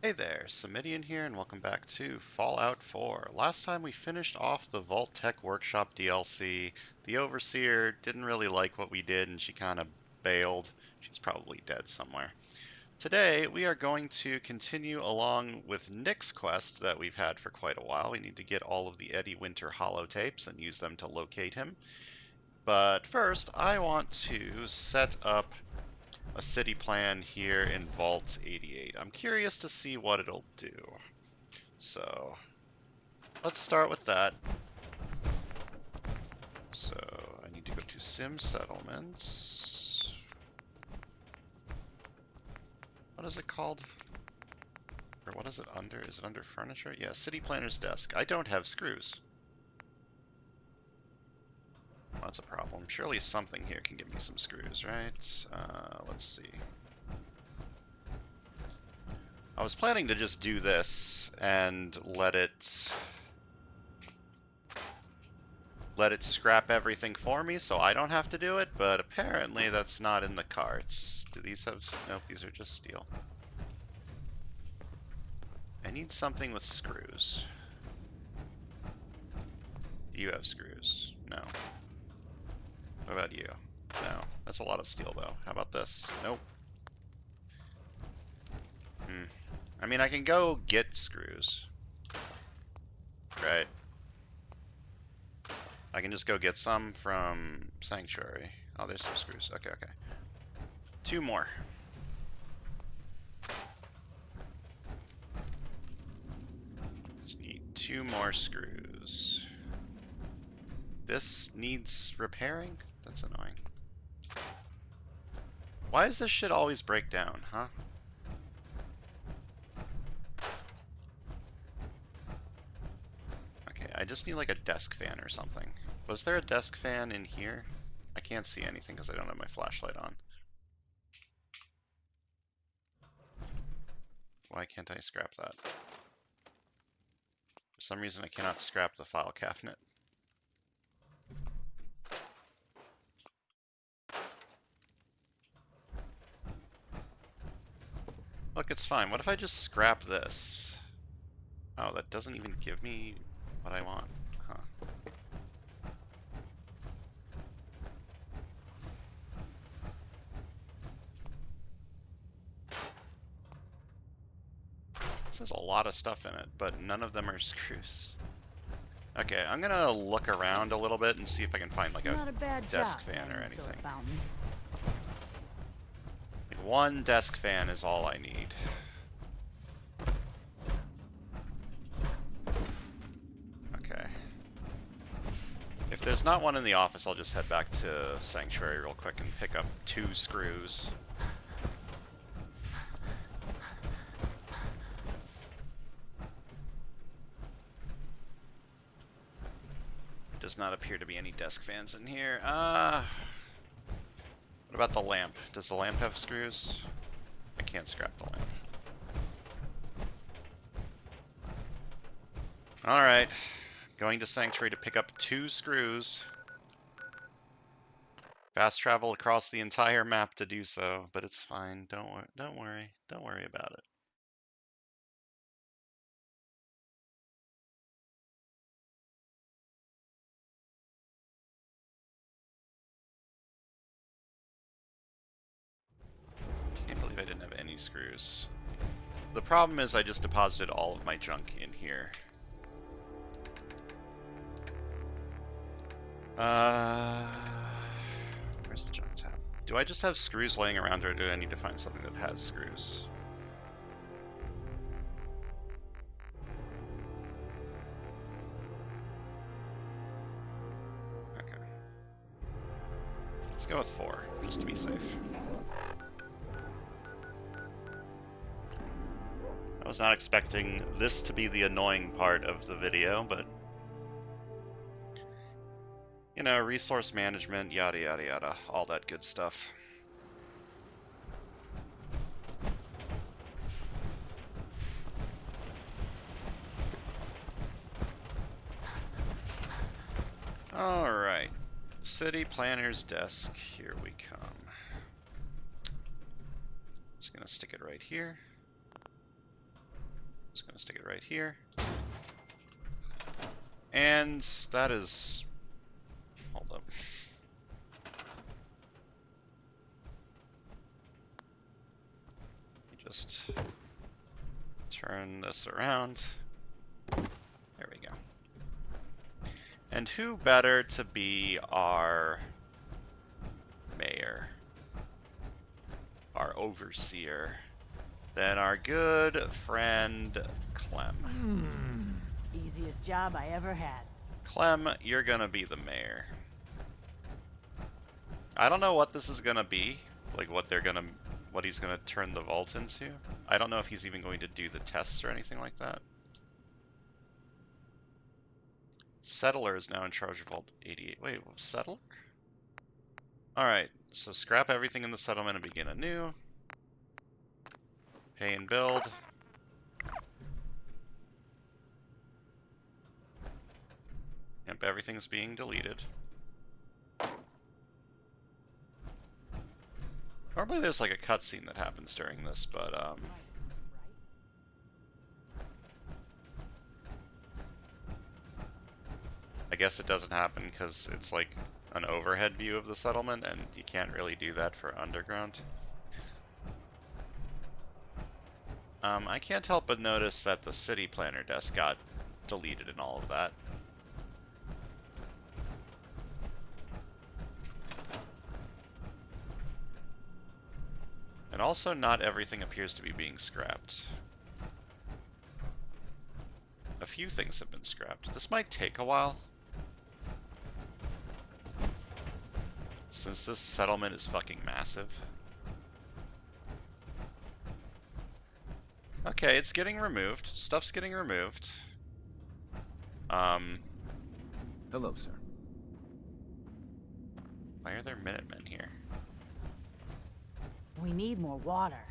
Hey there, Samitian here, and welcome back to Fallout 4. Last time we finished off the Vault Tech Workshop DLC. The Overseer didn't really like what we did, and she kind of bailed. She's probably dead somewhere. Today, we are going to continue along with Nick's quest that we've had for quite a while. We need to get all of the Eddie Winter holotapes and use them to locate him. But first, I want to set up a city plan here in Vault 88. I'm curious to see what it'll do. So let's start with that. So I need to go to Sim Settlements. What is it called? Or what is it under? Is it under furniture? Yeah, City Planner's Desk. I don't have screws. Well, that's a problem. Surely something here can give me some screws, right? Let's see. I was planning to just do this and let it scrap everything for me so I don't have to do it, but apparently that's not in the cards. Do these have... Nope, these are just steel. I need something with screws. Do you have screws? No. What about you? No. That's a lot of steel, though. How about this? Nope. I mean, I can go get screws. Right? I can just go get some from Sanctuary. Oh, there's some screws. Okay, okay. Two more. Just need two more screws. This needs repairing? That's annoying. Why does this shit always break down, huh? Okay, I just need like a desk fan or something. Was there a desk fan in here? I can't see anything because I don't have my flashlight on. Why can't I scrap that? For some reason I cannot scrap the file cabinet. Look, it's fine. What if I just scrap this? Oh, that doesn't even give me what I want. Huh. This has a lot of stuff in it, but none of them are screws. Okay, I'm gonna look around a little bit and see if I can find like a desk fan or anything. Like one desk fan is all I need. Okay. If there's not one in the office, I'll just head back to Sanctuary real quick and pick up two screws. Does not appear to be any desk fans in here. What about the lamp? Does the lamp have screws? I can't scrap the lamp. Alright. Going to Sanctuary to pick up two screws. Fast travel across the entire map to do so, but it's fine. Don't worry about it. Can't believe I didn't have any screws. The problem is I just deposited all of my junk in here. Where's the junk tab? Do I just have screws laying around, or do I need to find something that has screws? Okay. Let's go with 4, just to be safe. I was not expecting this to be the annoying part of the video, but you know, resource management, yada yada yada, all that good stuff. Alright, City Planner's Desk, here we come. Just gonna stick it right here. Just gonna stick it right here. And that is... Hold up. Just turn this around. There we go. And who better to be our mayor, our overseer, than our good friend Clem. Easiest job I ever had. Clem, you're gonna be the mayor. I don't know what this is gonna be, like what he's gonna turn the vault into. I don't know if he's even going to do the tests or anything like that. Settler is now in charge of Vault 88. Wait, Settler? Alright, so scrap everything in the settlement and begin anew. Pay and build. Yep, everything's being deleted. Normally there's like a cutscene that happens during this, but I guess it doesn't happen because it's like an overhead view of the settlement, and you can't really do that for underground. I can't help but notice that the city planner desk got deleted and all of that. And also, not everything appears to be being scrapped. A few things have been scrapped. This might take a while, since this settlement is fucking massive. Okay, it's getting removed. Stuff's getting removed. Hello, sir. Why are there Minutemen here? We need more water.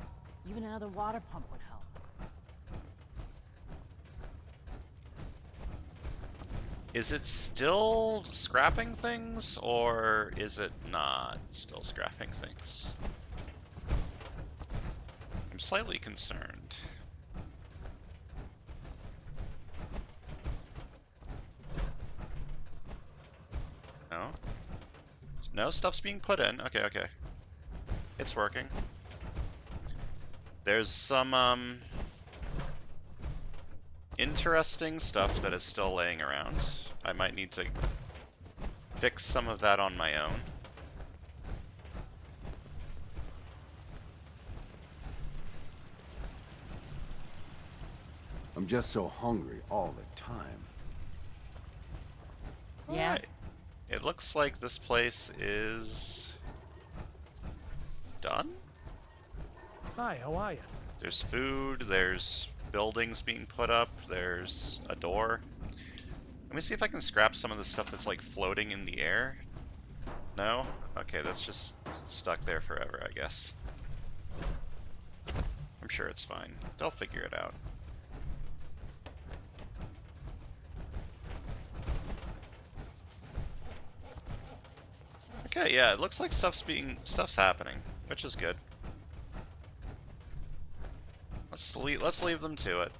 Even another water pump would help. Is it still scrapping things, or is it not still scrapping things? I'm slightly concerned. No? No, stuff's being put in. Okay, okay. It's working. There's some, interesting stuff that is still laying around. I might need to fix some of that on my own. I'm just so hungry all the time. Yeah. Alright. It looks like this place is done? Hi, how are you? There's food, there's buildings being put up, there's a door. Let me see if I can scrap some of the stuff that's like floating in the air. No? Okay, that's just stuck there forever, I guess. I'm sure it's fine. They'll figure it out. Okay, yeah, it looks like stuff's happening, which is good. Let's leave them to it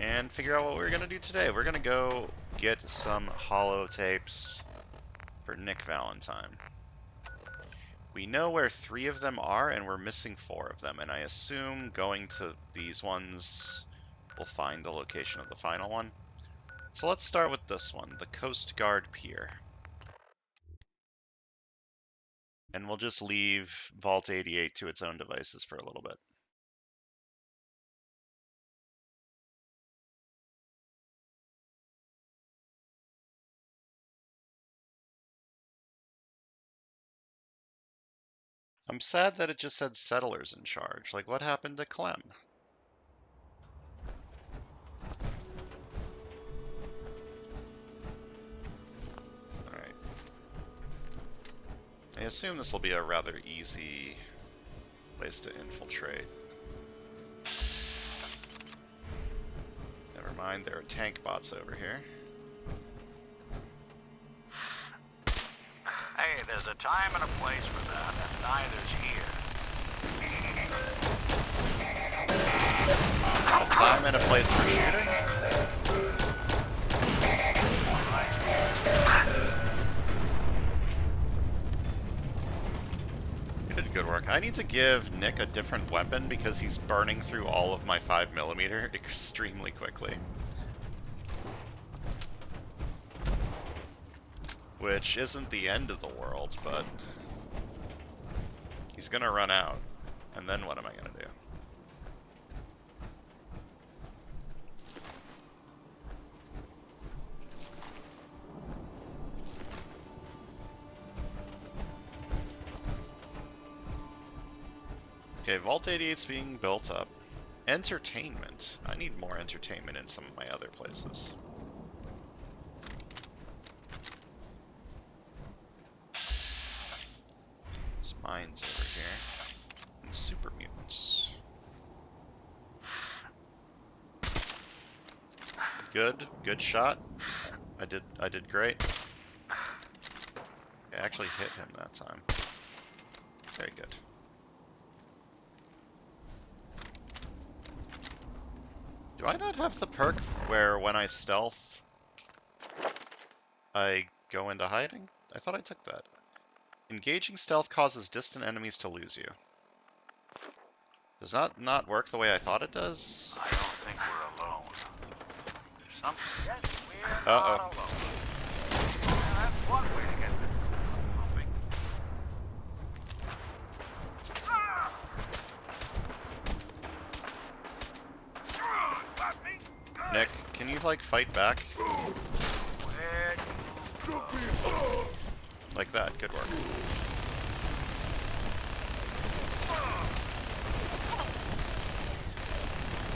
and figure out what we're gonna do today. We're gonna go get some holotapes for Nick Valentine. We know where 3 of them are, and we're missing 4 of them, and I assume going to these ones will find the location of the final one. So let's start with this one, the Coast Guard Pier. And we'll just leave Vault 88 to its own devices for a little bit. I'm sad that it just said settlers in charge. Like, what happened to Clem? Alright. I assume this will be a rather easy place to infiltrate. Never mind, there are tank bots over here. Hey, there's a time and a place for that, and neither's here. A time in a place for shooting. You did good work. I need to give Nick a different weapon because he's burning through all of my 5mm extremely quickly. Which isn't the end of the world, but he's gonna run out. And then what am I gonna do? Okay, Vault 88's being built up. Entertainment. I need more entertainment in some of my other places. There's mines over here. And super mutants. Good shot. I did great. I actually hit him that time. Very good. Do I not have the perk where when I stealth, I go into hiding? I thought I took that. Engaging stealth causes distant enemies to lose you. Does that not work the way I thought it does? I don't think we're alone. There's something. Yes, we're Uh-oh. not alone. Yeah, that's one way to get moving. Nick, can you, like, fight back? Like that, good work.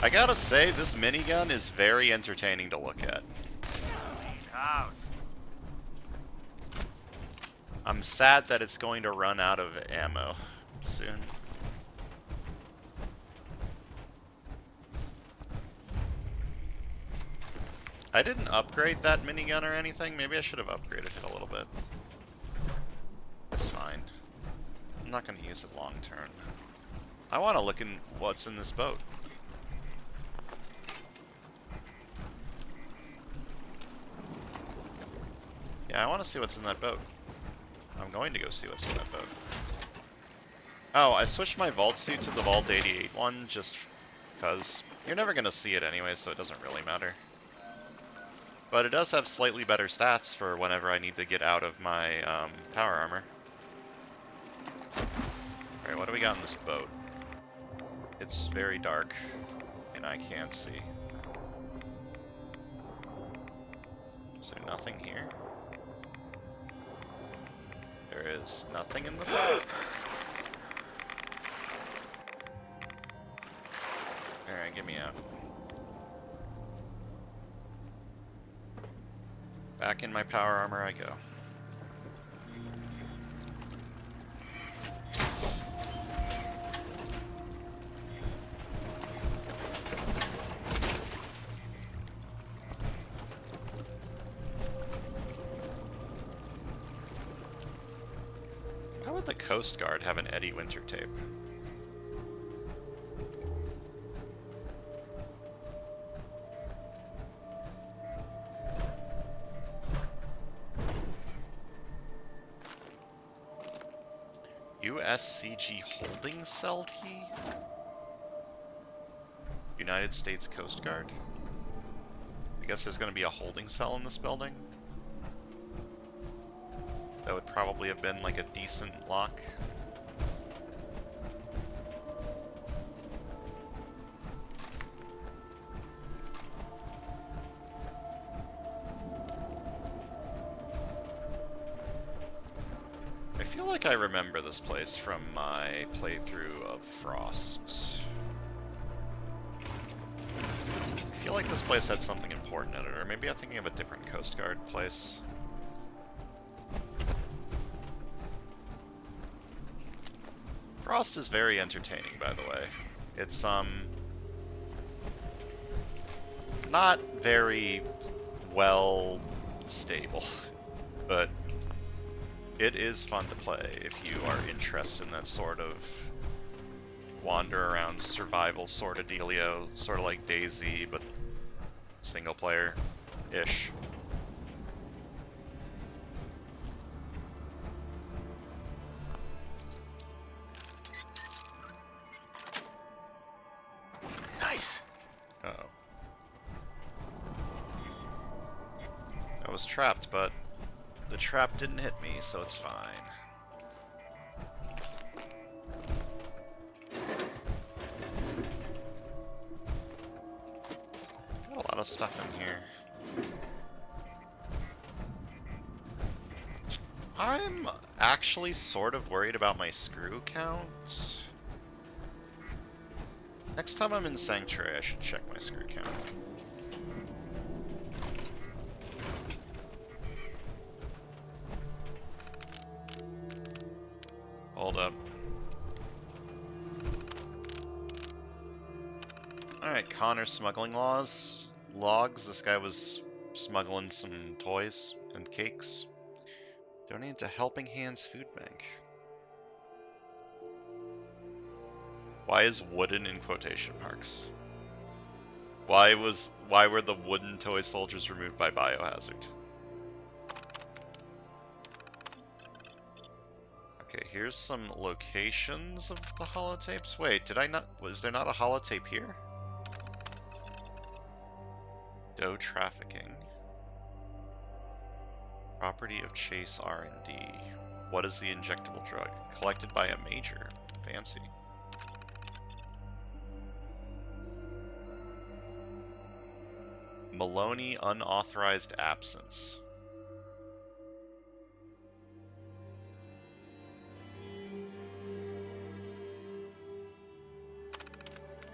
I gotta say, this minigun is very entertaining to look at. I'm sad that it's going to run out of ammo soon. I didn't upgrade that minigun or anything. Maybe I should have upgraded it a little bit. It's fine. I'm not going to use it long term. I want to look in what's in this boat. Yeah, I want to see what's in that boat. I'm going to go see what's in that boat. Oh, I switched my vault suit to the Vault 88 one just because you're never going to see it anyway, so it doesn't really matter. But it does have slightly better stats for whenever I need to get out of my power armor. Alright, what do we got in this boat? It's very dark, and I can't see. Is there nothing here? There is nothing in the boat. Alright, get me out. Back in my power armor I go. How would the Coast Guard have an Eddie Winter tape? USCG holding cell key? United States Coast Guard? I guess there's going to be a holding cell in this building. That would probably have been like a decent lock. I feel like I remember this place from my playthrough of Frost. I feel like this place had something important in it, or maybe I'm thinking of a different Coast Guard place. Frost is very entertaining, by the way. It's, not very well stable, but it is fun to play if you are interested in that sort of wander around survival sort of dealio, sort of like DayZ, but single player-ish. Nice. Uh-oh. I was trapped, but the trap didn't hit me, so it's fine. Got a lot of stuff in here. I'm actually sort of worried about my screw count. Next time I'm in Sanctuary, I should check my screw count. Hold up. Alright, Connor's smuggling logs. This guy was smuggling some toys and cakes. Donate to Helping Hands Food Bank. Why is wooden in quotation marks? Why were the wooden toy soldiers removed by Biohazard? Okay, here's some locations of the holotapes. Wait, was there not a holotape here? Doe trafficking. Property of Chase R&D. What is the injectable drug? Collected by a major. Fancy. Maloney unauthorized absence.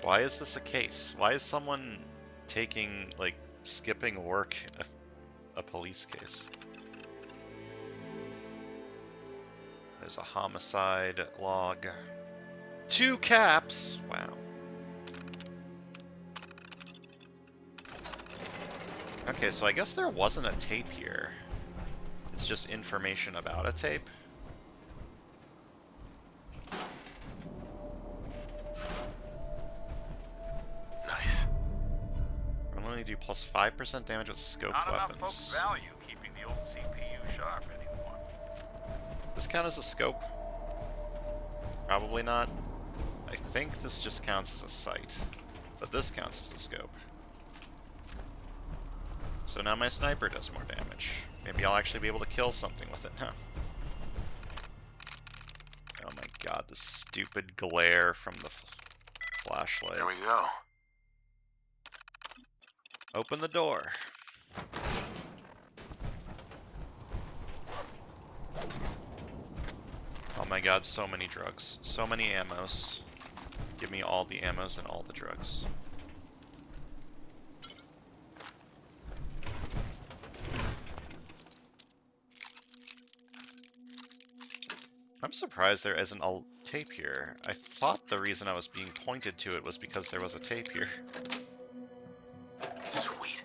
Why is this a case? Why is someone taking, like, skipping work a police case? There's a homicide log. 2 caps! Wow. Okay, so I guess there wasn't a tape here. It's just information about a tape. Nice. We'll only do plus 5% damage with scoped Not enough weapons. folks value keeping the old CPU sharp anymore. Does this count as a scope? Probably not. I think this just counts as a sight. But this counts as a scope. So now my sniper does more damage. Maybe I'll actually be able to kill something with it now. Oh my god, the stupid glare from the flashlight. There we go. Open the door. Oh my god, so many drugs. So many ammos. Give me all the ammos and all the drugs. I'm surprised there isn't a tape here. I thought the reason I was being pointed to it was because there was a tape here. Sweet.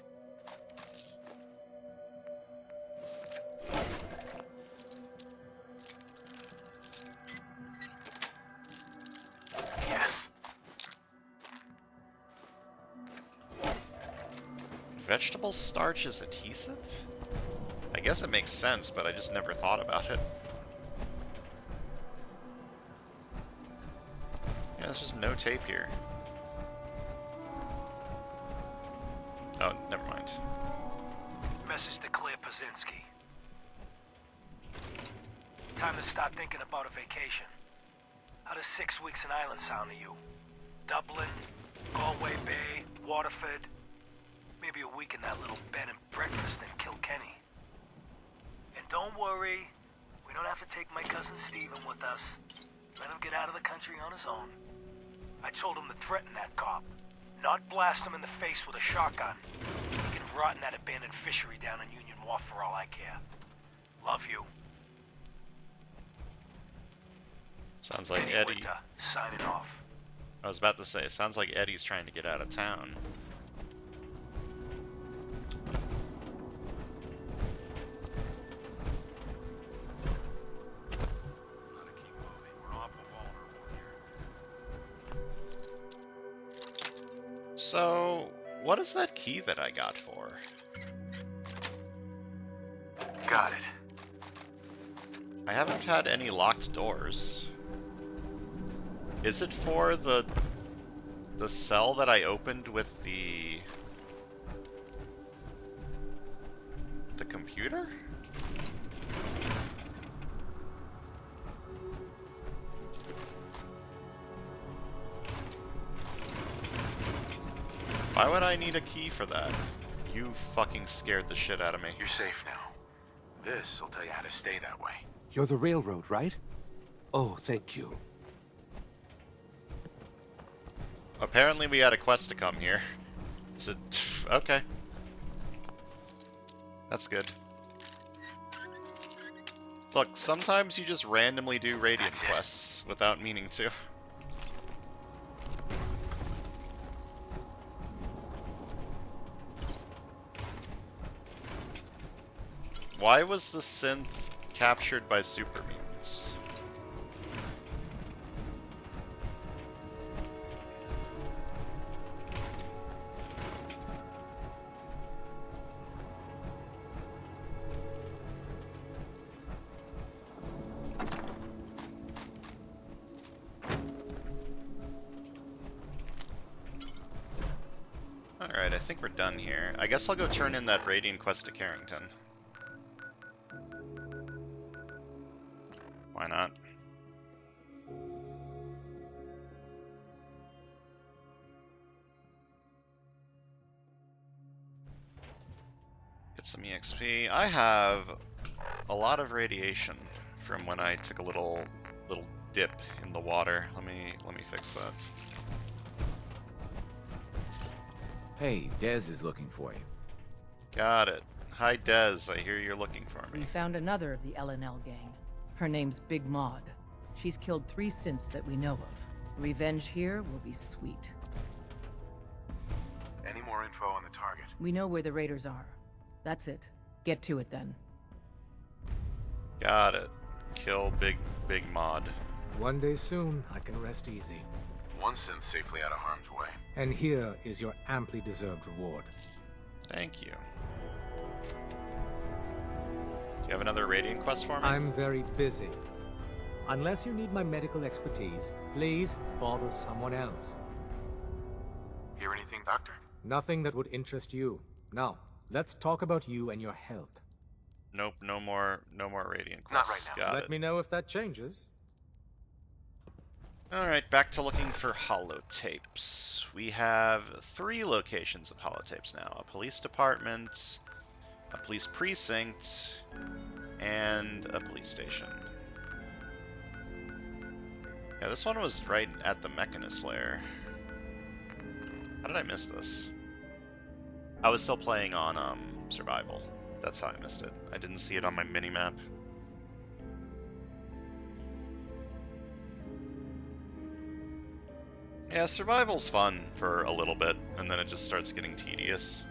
Yes. Vegetable starch is adhesive? I guess it makes sense, but I just never thought about it. Yeah, there's just no tape here. Oh, never mind. Message to Claire Pazinski. Time to start thinking about a vacation. How does 6 weeks in Ireland sound to you? Dublin, Galway Bay, Waterford. Maybe a week in that little bed and breakfast in Kilkenny. And don't worry, we don't have to take my cousin Stephen with us. Let him get out of the country on his own. I told him to threaten that cop, not blast him in the face with a shotgun. He can rot in that abandoned fishery down in Union Wharf for all I care. Love you. Sounds like Kenny Eddie. Winter, signing off. I was about to say, sounds like Eddie's trying to get out of town. Gotta keep moving. We're awful vulnerable here. So, what is that key that I got for? Got it. I haven't had any locked doors. Is it for the cell that I opened with the computer? Why would I need a key for that? You fucking scared the shit out of me. You're safe now. This will tell you how to stay that way. You're the railroad, right? Oh, thank you. Apparently we had a quest to come here. So, okay. That's good. Look, sometimes you just randomly do Radiant That's it. quests without meaning to. Why was the synth captured by super mutants? Alright, I think we're done here. I guess I'll go turn in that Radiant quest to Carrington. Why not? Get some EXP. I have a lot of radiation from when I took a little dip in the water. Let me fix that. Hey, Dez is looking for you. Got it. Hi Dez, I hear you're looking for We me. found another of the LNL gang. Her name's Big Maud. She's killed 3 synths that we know of. Revenge here will be sweet. Any more info on the target? We know where the raiders are. That's it. Get to it then. Got it. Kill Big Mod. One day soon, I can rest easy. One synth safely out of harm's way. And here is your amply deserved reward. Thank you. Do you have another Radiant quest for me? I'm very busy. Unless you need my medical expertise, please bother someone else. Hear anything, Doctor? Nothing that would interest you. Now, let's talk about you and your health. Nope, no more Radiant Not quests. right now. Got Let it. me know if that changes. Alright, back to looking for holotapes. We have 3 locations of holotapes now. A police department, a police precinct, and a police station. Yeah, this one was right at the Mechanist lair. How did I miss this? I was still playing on survival. That's how I missed it. I didn't see it on my minimap. Yeah, survival's fun for a little bit, and then it just starts getting tedious.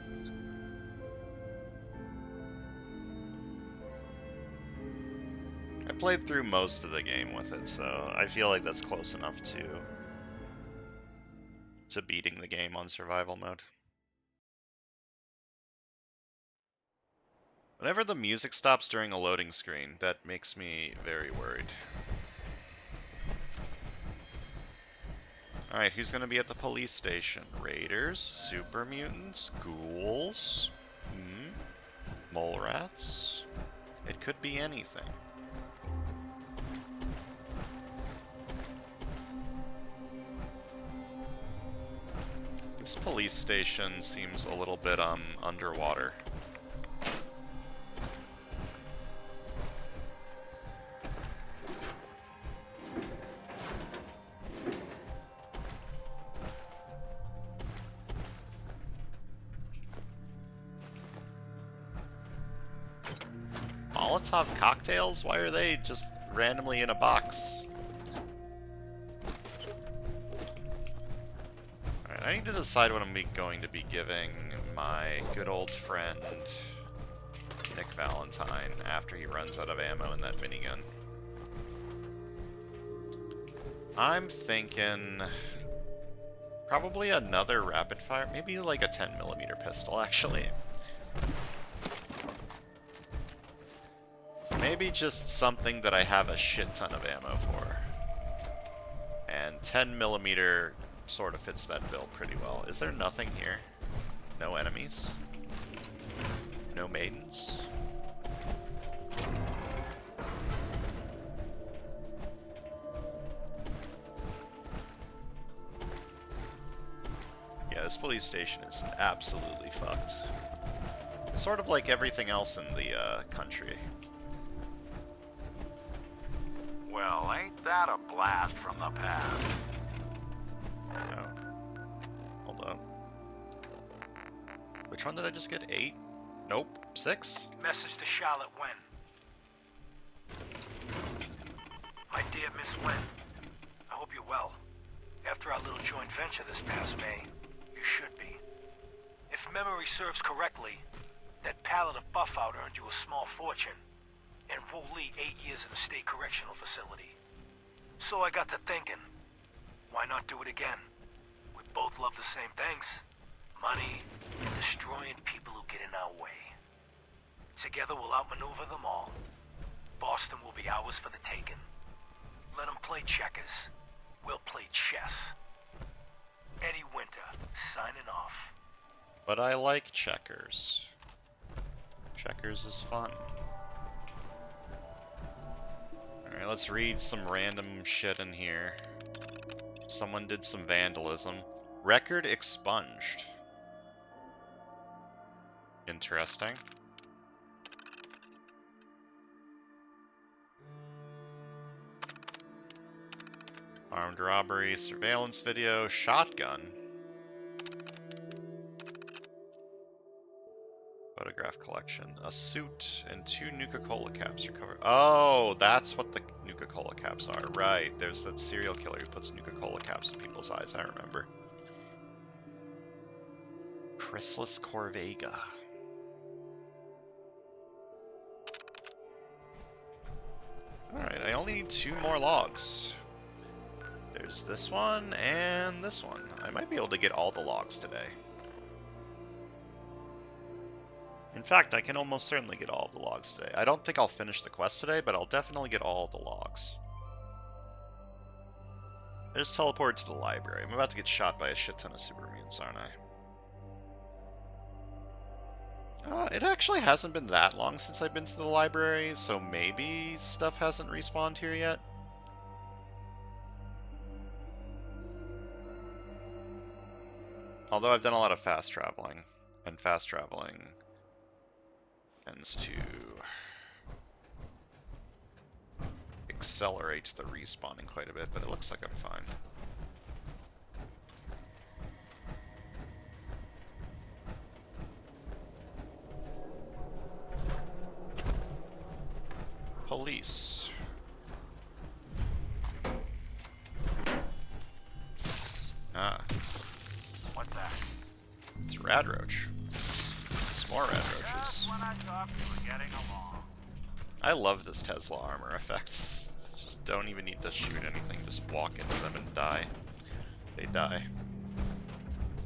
I played through most of the game with it, so I feel like that's close enough to beating the game on survival mode. Whenever the music stops during a loading screen, that makes me very worried. Alright, who's gonna be at the police station? Raiders? Super mutants? Ghouls? Mole rats? It could be anything. This police station seems a little bit underwater. Molotov cocktails? Why are they just randomly in a box? Alright, I need to decide what I'm going to be giving my good old friend Nick Valentine after he runs out of ammo in that minigun. I'm thinking Probably another rapid fire, maybe like a 10mm pistol, actually. Maybe just something that I have a shit ton of ammo for. And 10mm sort of fits that bill pretty well. Is there nothing here? No enemies? No maidens? Yeah, this police station is absolutely fucked. Sort of like everything else in the country. Well, ain't that a blast from the past? Oh. Hold up. Which one did I just get? 8? Nope. 6? Message to Charlotte Wen. My dear Miss Wen, I hope you're well. After our little joint venture this past May, you should be. If memory serves correctly, that pallet of buff out earned you a small fortune, and Wu Li 8 years in a state correctional facility. So I got to thinking, why not do it again? We both love the same things. Money and destroying people who get in our way. Together we'll outmaneuver them all. Boston will be ours for the taking. Let them play checkers. We'll play chess. Eddie Winter, signing off. But I like checkers. Checkers is fun. Alright, let's read some random shit in here. Someone did some vandalism. Record expunged. Interesting. Armed robbery, surveillance video, shotgun. Photograph collection. A suit and 2 Nuka-Cola caps recovered. Oh, that's what the Nuka-Cola caps are. Right, there's that serial killer who puts Nuka-Cola caps in people's eyes, I remember. Chrysalis Corvega. Alright, I only need 2 more logs. There's this one and this one. I might be able to get all the logs today. In fact, I can almost certainly get all of the logs today. I don't think I'll finish the quest today, but I'll definitely get all of the logs. I just teleported to the library. I'm about to get shot by a shit ton of super mutants, aren't I? It actually hasn't been that long since I've been to the library, so maybe stuff hasn't respawned here yet. Although I've done a lot of fast traveling, and fast traveling tends to accelerate the respawning quite a bit, but it looks like I'm fine. Police. Ah. What's that? It's Rad Roach. It's more Rad Roaches. Just when I thought we were getting along. I love this Tesla armor effects. Just don't even need to shoot anything, just walk into them and die. They die.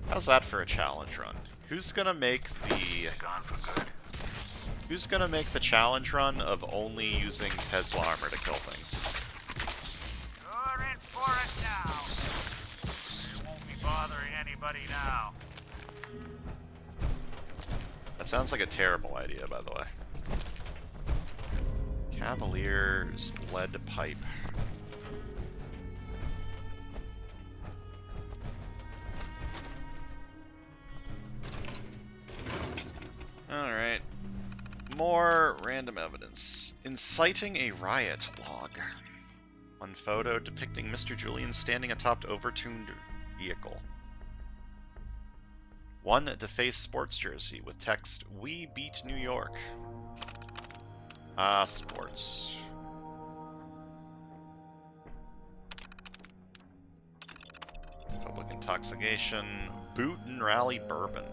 How's that for a challenge run? Who's gonna make the... Gone for good. Who's gonna make the challenge run of only using Tesla armor to kill things? You're in for it now. It won't be bothering anybody now. That sounds like a terrible idea, by the way. Cavalier's lead pipe. Alright. More random evidence. Inciting a riot log. One photo depicting Mr. Julian standing atop overturned vehicle. One defaced sports jersey with text, "We beat New York." Ah, sports. Public intoxication. Boot and rally bourbon.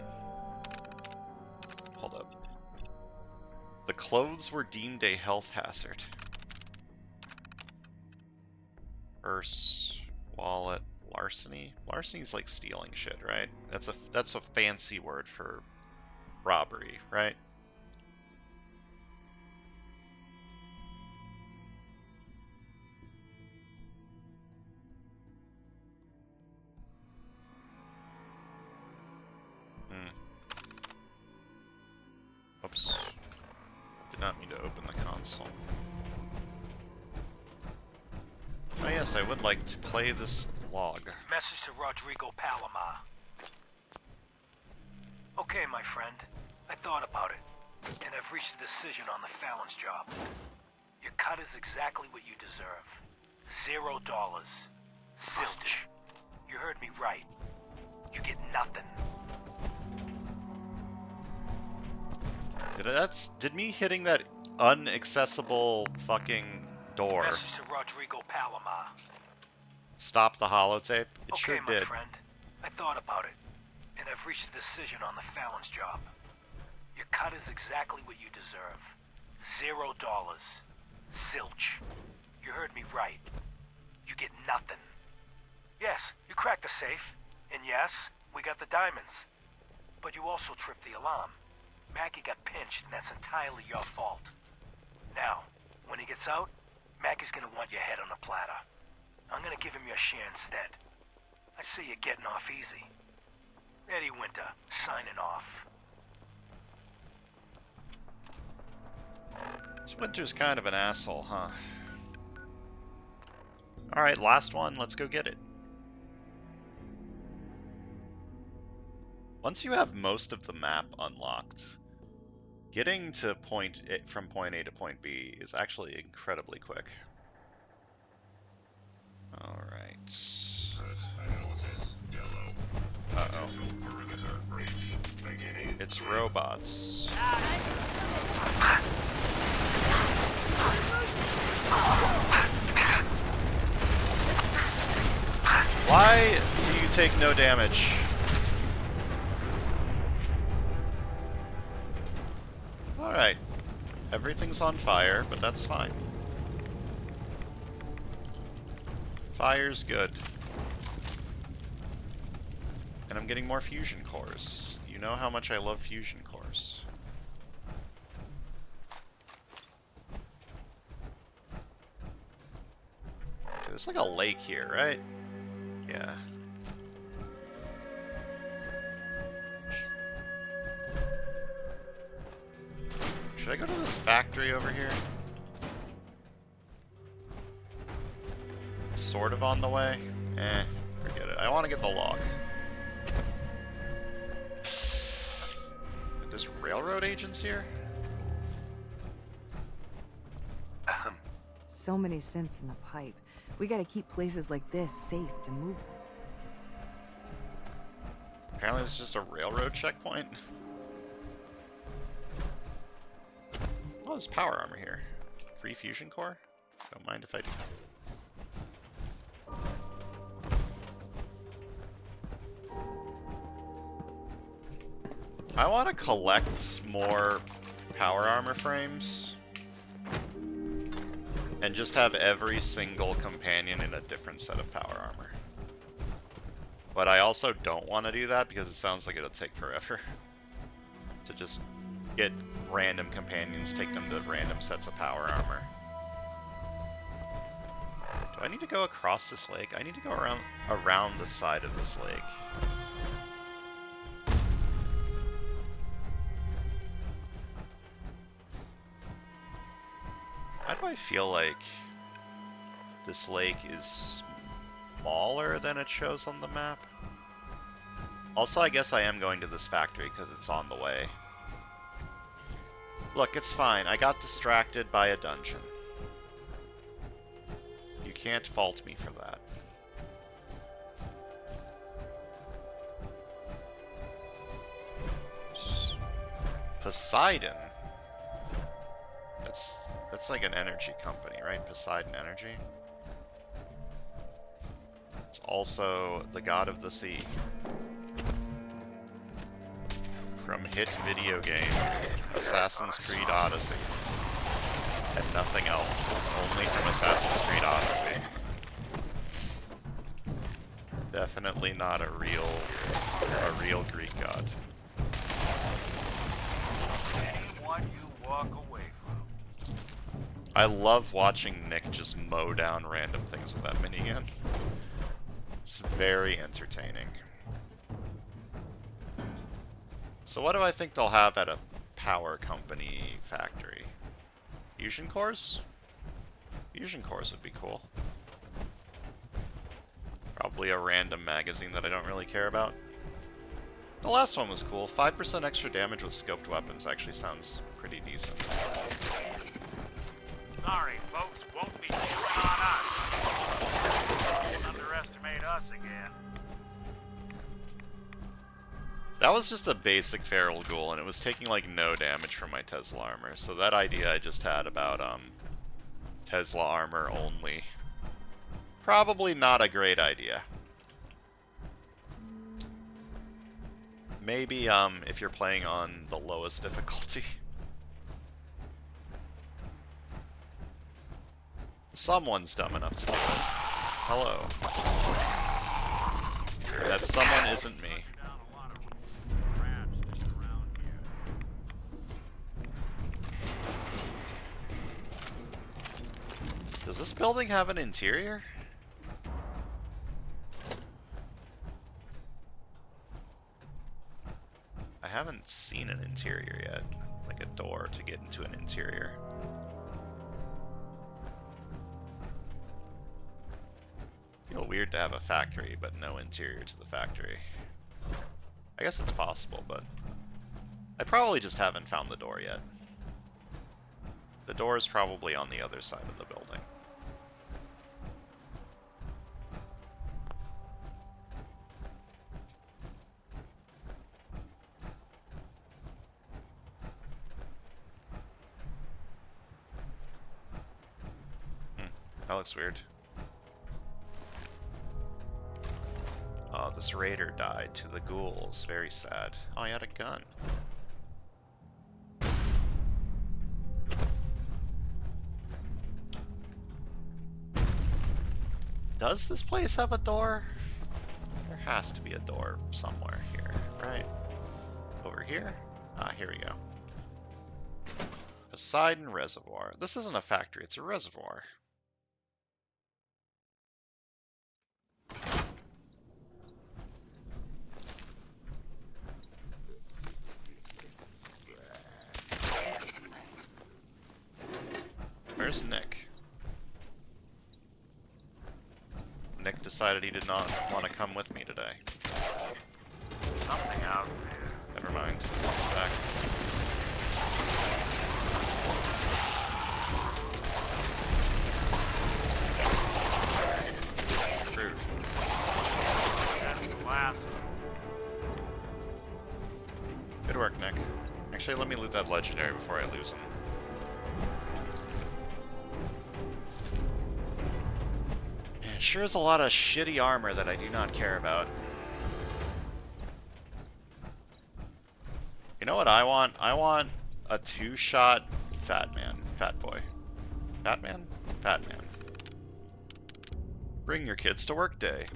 Hold up. The clothes were deemed a health hazard. Purse, wallet, larceny? Larceny's like stealing shit, right? That's a fancy word for robbery, right? Oops. Did not mean to open the console. Oh yes, I would like to play this log. Message to Rodrigo Palomar. Okay, my friend. I thought about it, and I've reached a decision on the Fallon's job. Your cut is exactly what you deserve. $0. Zilch. You heard me right. You get nothing. Did me hitting that unaccessible fucking door Message to Rodrigo Palomar. stop the holotape? It Okay, sure my did. friend. I thought about it, and I've reached a decision on the Fallon's job. Your cut is exactly what you deserve. $0. Zilch. You heard me right. You get nothing. Yes, you cracked the safe, and yes, we got the diamonds. But you also tripped the alarm. Mackie got pinched, and that's entirely your fault. Now, when he gets out, Mackie's gonna want your head on a platter. I'm gonna give him your share instead. I see you're getting off easy. Eddie Winter, signing off. This Winter's kind of an asshole, huh? Alright, last one. Let's go get it. Once you have most of the map unlocked, getting to from point A to point B is actually incredibly quick. Alright. Uh-oh. It's robots. Why do you take no damage? Alright. Everything's on fire, but that's fine. Fire's good. And I'm getting more fusion cores. You know how much I love fusion cores. Okay, there's like a lake here, right? Yeah. Should I go to this factory over here? It's sort of on the way. Forget it. I want to get the log. There's railroad agents here? So many cents in the pipe. We gotta keep places like this safe to move. Apparently it's just a railroad checkpoint. Oh, there's power armor here. Free fusion core? Don't mind if I do. I want to collect more power armor frames and just have every single companion in a different set of power armor. But I also don't want to do that because it sounds like it'll take forever to just get random companions, take them to random sets of power armor. Do I need to go across this lake? I need to go around the side of this lake. Why do I feel like this lake is smaller than it shows on the map? Also, I guess I am going to this factory because it's on the way. Look, it's fine. I got distracted by a dungeon. You can't fault me for that. Poseidon? That's like an energy company, right? Poseidon Energy. It's also the god of the sea. From hit video game Assassin's Creed Odyssey. And nothing else. It's only from Assassin's Creed Odyssey. Definitely not a real Greek god. Anyone you walk away from. I love watching Nick just mow down random things with that minigun. It's very entertaining. So what do I think they'll have at a power company factory? Fusion cores? Fusion cores would be cool. Probably a random magazine that I don't really care about. The last one was cool. 5% extra damage with scoped weapons actually sounds pretty decent. Sorry, folks, won't be shooting on us. Don't underestimate us again. That was just a basic feral ghoul, and it was taking like no damage from my Tesla armor. So that idea I just had about Tesla armor only, probably not a great idea. Maybe if you're playing on the lowest difficulty. Someone's dumb enough to do it. Hello. That someone isn't me. Does this building have an interior? I haven't seen an interior yet, like a door to get into an interior. Feel weird to have a factory but no interior to the factory. I guess it's possible, but I probably just haven't found the door yet. The door is probably on the other side of the building. That looks weird. Oh, this raider died to the ghouls. Very sad. Oh, he had a gun. Does this place have a door? There has to be a door somewhere here, right? Over here? Ah, here we go. Poseidon Reservoir. This isn't a factory, it's a reservoir. Where's Nick? Nick decided he did not want to come with me today. Something out there. Never mind. He's back. Rude. That's the last of them. Good work, Nick. Actually, let me loot that legendary before I lose him. It sure is a lot of shitty armor that I do not care about. You know what I want? I want a two-shot fat man. Fat boy. Fat man? Fat man. Bring your kids to work day.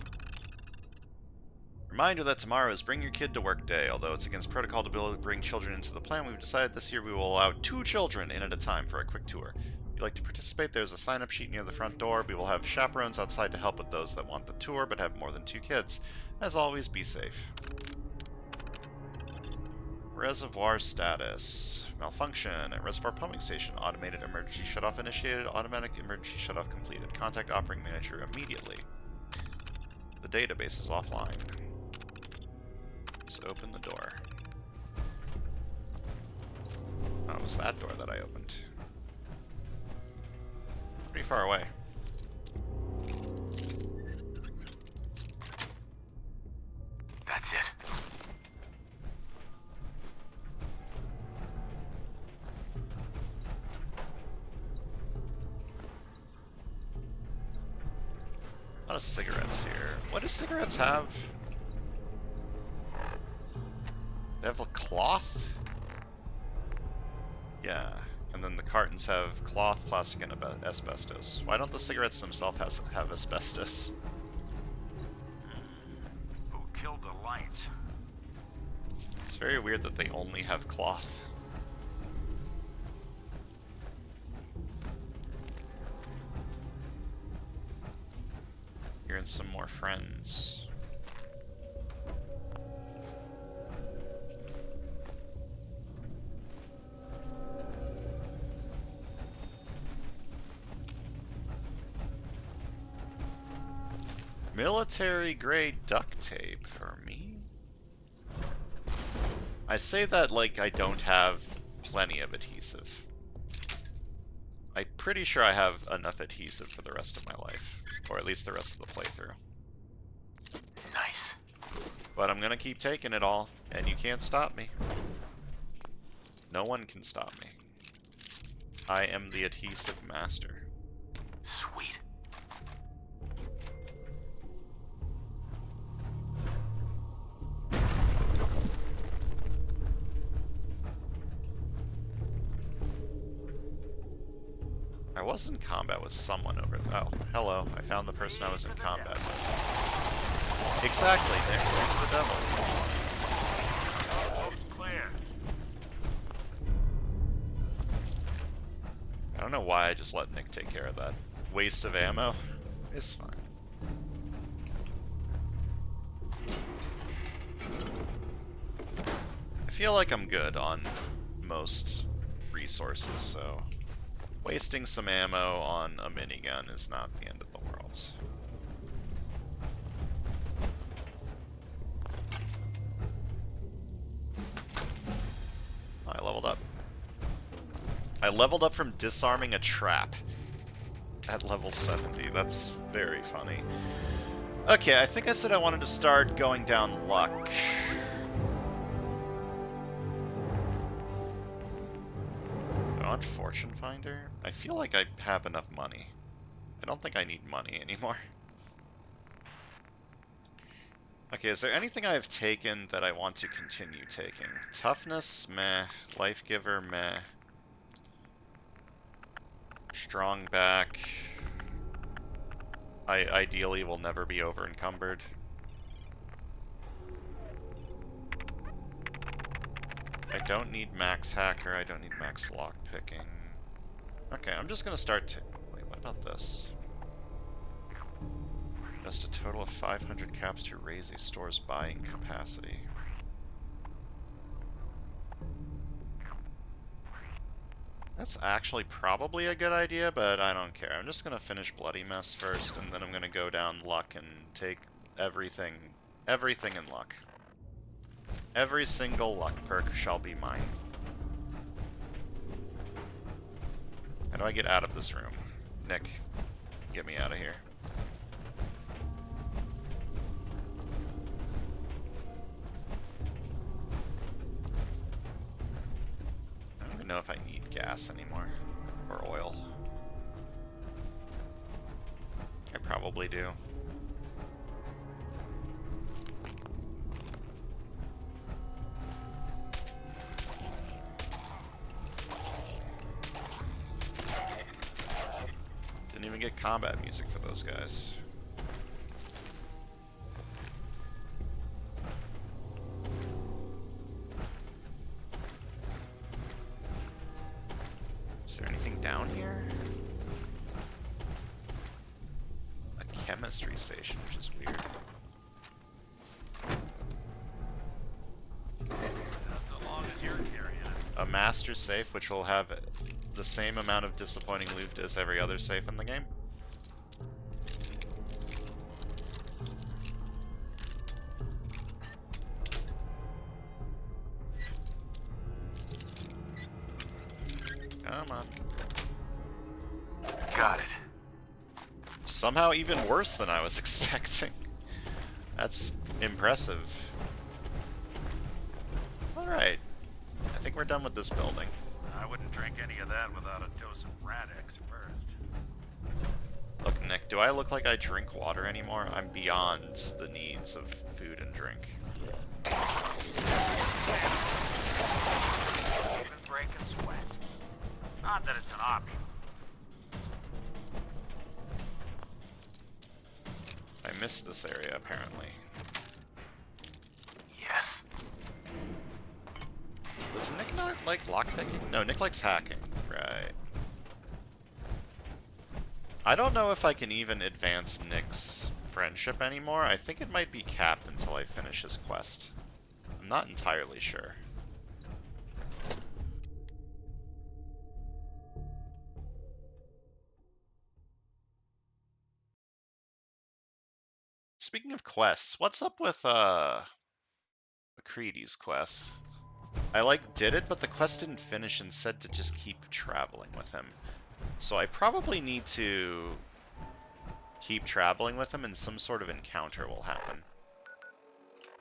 Reminder that tomorrow is Bring Your Kid to Work Day. Although it's against protocol to bring children into the plan, we've decided this year we will allow 2 children in at a time for a quick tour. If you'd like to participate, there's a sign-up sheet near the front door. We will have chaperones outside to help with those that want the tour but have more than 2 kids. As always, be safe. Reservoir status. Malfunction at reservoir pumping station. Automated emergency shutoff initiated. Automatic emergency shutoff completed. Contact operating manager immediately. The database is offline. Let's open the door. Oh, it was that door that I opened. Pretty far away. That's it. A lot of cigarettes here. What do cigarettes have? They have a cloth? Yeah. And then the cartons have cloth, plastic, and asbestos. Why don't the cigarettes themselves have asbestos? joints. It's very weird that they only have cloth. Hearing some more friends. Military grade duct tape for me? I say that like I don't have plenty of adhesive. I'm pretty sure I have enough adhesive for the rest of my life. Or at least the rest of the playthrough. Nice. But I'm gonna keep taking it all, and you can't stop me. No one can stop me. I am the adhesive master. Sweet. I was in combat with someone over there. Oh, hello. I found the person I was in combat with. Exactly, Nick. Speak to the devil. Looks clear. I don't know why I just let Nick take care of that. Waste of ammo? It's fine. I feel like I'm good on most resources, so wasting some ammo on a minigun is not the end of the world. Oh, I leveled up. I leveled up from disarming a trap at level 70. That's very funny. Okay, I think I said I wanted to start going down luck. On Fortune Finder? I feel like I have enough money. I don't think I need money anymore. Okay, is there anything I've taken that I want to continue taking? Toughness? Meh. Life Giver? Meh. Strong back. I ideally will never be over encumbered. I don't need max hacker, I don't need max lockpicking. Okay, I'm just gonna start wait, what about this? Just a total of 500 caps to raise a store's buying capacity. That's actually probably a good idea, but I don't care. I'm just gonna finish Bloody Mess first, and then I'm gonna go down luck and take everything in luck. Every single luck perk shall be mine. How do I get out of this room? Nick, get me out of here. I don't even know if I need gas anymore. Or oil. I probably do. Didn't even get combat music for those guys. Is there anything down here? A chemistry station, which is weird. So long as you're carrying it. A master safe, which will have the same amount of disappointing loot as every other safe in the game. Come on. Got it. Somehow even worse than I was expecting. That's impressive. Alright. I think we're done with this building. I wouldn't drink any of that without a dose of Radex first. Look, Nick, do I look like I drink water anymore? I'm beyond the needs of food and drink. Even breaking sweat. Not that it's an option. I missed this area, apparently. Does Nick not like lockpicking? No, Nick likes hacking. Right. I don't know if I can even advance Nick's friendship anymore. I think it might be capped until I finish his quest. I'm not entirely sure. Speaking of quests, what's up with McCready's quest? I did it, but the quest didn't finish and said to just keep traveling with him. So I probably need to keep traveling with him and some sort of encounter will happen.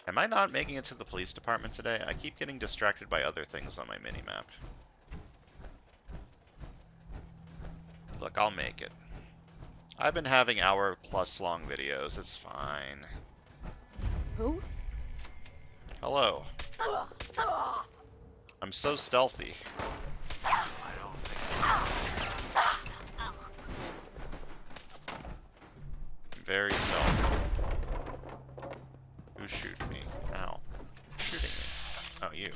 Am I not making it to the police department today? I keep getting distracted by other things on my minimap. Look, I'll make it. I've been having hour-plus long videos. It's fine. Who? Hello. I'm so stealthy. Very stealthy. Who's shooting me? Ow. Who's shooting me? Oh, you.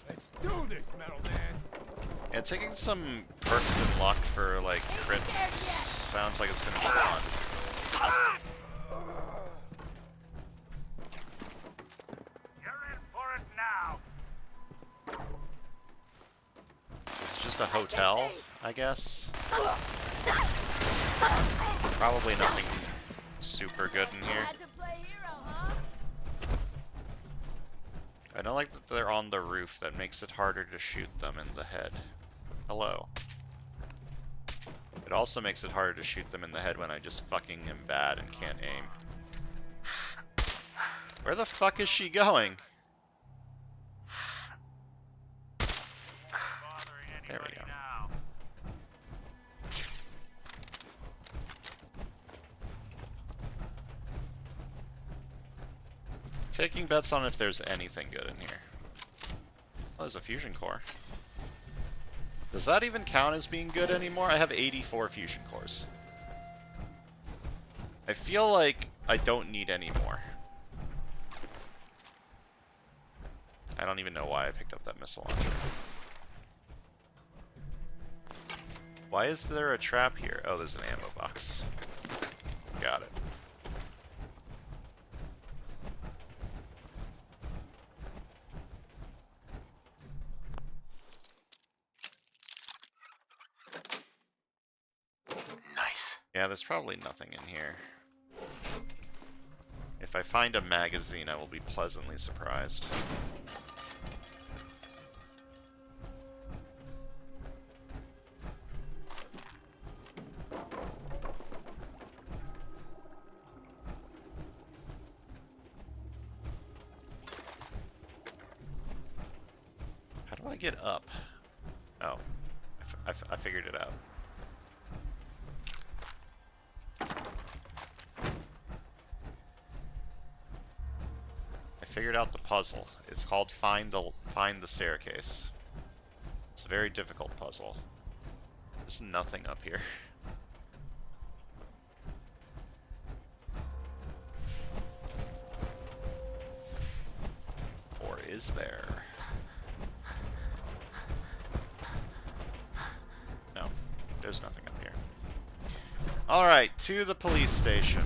Let's do this, Metal Man. Yeah, taking some perks and luck for, like, crit sounds like it's gonna be fun. You're in for it now. So it's just a hotel, I guess. Probably nothing super good in here. I don't like that they're on the roof. That makes it harder to shoot them in the head. Hello. It also makes it harder to shoot them in the head when I just fucking am bad and can't aim. Where the fuck is she going? There we go. Taking bets on if there's anything good in here. Oh, there's a fusion core. Does that even count as being good anymore? I have 84 fusion cores. I feel like I don't need any more. I don't even know why I picked up that missile launcher. Why is there a trap here? Oh, there's an ammo box. Got it. Nice. Yeah, there's probably nothing in here. If I find a magazine, I will be pleasantly surprised. How do I get up? Oh, I figured it out. I figured out the puzzle. It's called find the staircase. It's a very difficult puzzle. There's nothing up here. Or is there? No, there's nothing up here. Alright, to the police station.